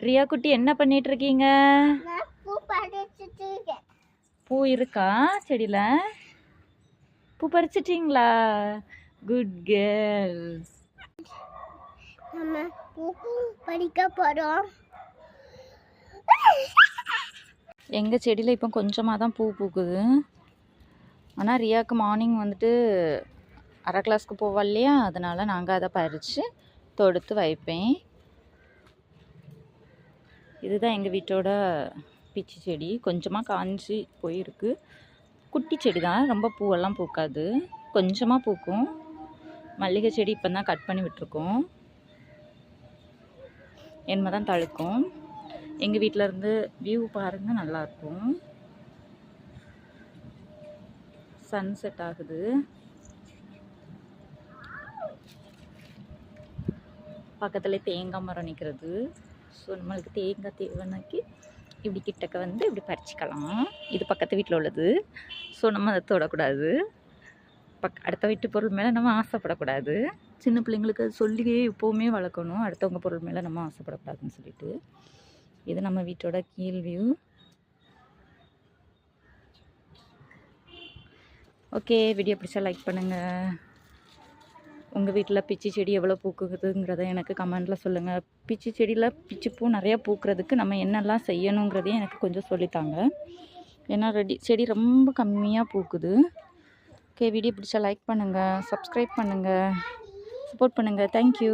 ரியா குட்டி என்ன பண்ணிட்டு இருக்கீங்க? பூ இருக்கா செடியில? பூ பறிச்சிட்டீங்களா? Good girl. படிக்க போறோம். எங்கள் செடியில் இப்போ கொஞ்சமாக தான் பூ பூக்குது. ஆனால் ரியாவுக்கு மார்னிங் வந்துட்டு அரை கிளாஸ்க்கு போவா இல்லையா, அதனால் நாங்கள் அதை பறித்து தொடுத்து வைப்பேன். இதுதான் எங்கள் வீட்டோட பிச்சி செடி. கொஞ்சமாக காஞ்சி போயிருக்கு. குட்டி செடி தான், ரொம்ப பூவெல்லாம் பூக்காது, கொஞ்சமாக பூக்கும். மல்லிகை செடி இப்போ தான் கட் பண்ணி விட்டுருக்கோம். என்மை தான் தழுக்கும். எங்கள் வீட்டில் இருந்து வியூ பாருங்கள், நல்லாயிருக்கும். சன்செட் ஆகுது. பக்கத்தில் தேங்காய் மரம் நிற்கிறது. ஸோ நம்மளுக்கு தேங்காய் தேவைன்னாக்கி இப்படி கிட்டக்க வந்து இப்படி பறிச்சிக்கலாம். இது பக்கத்து வீட்டில் உள்ளது. ஸோ நம்ம அதை தொடக்கூடாது. அடுத்த வீட்டு பொருள் மேலே நம்ம ஆசைப்படக்கூடாது. சின்ன பிள்ளைங்களுக்கு அது சொல்லியே எப்போவுமே வளர்க்கணும், அடுத்தவங்க பொருள் மேலே நம்ம ஆசைப்படக்கூடாதுன்னு சொல்லிட்டு. இது நம்ம வீட்டோட கீழ் வியூ. ஓகே, வீடியோ பிடிச்சா லைக் பண்ணுங்கள். உங்கள் வீட்டில் பிச்சி செடி எவ்வளோ பூக்குதுங்கிறத எனக்கு கமெண்டில் சொல்லுங்கள். பிச்சி செடியில் பிச்சிப்பூ நிறையா பூக்கிறதுக்கு நம்ம என்னெல்லாம் செய்யணுங்கிறதையும் எனக்கு கொஞ்சம் சொல்லித்தாங்க. ஏன்னா செடி ரொம்ப கம்மியாக பூக்குது. ஓகே, வீடியோ பிடிச்சா லைக் பண்ணுங்கள், சப்ஸ்கிரைப் பண்ணுங்கள், சப்போர்ட் பண்ணுங்கள். தேங்க்யூ.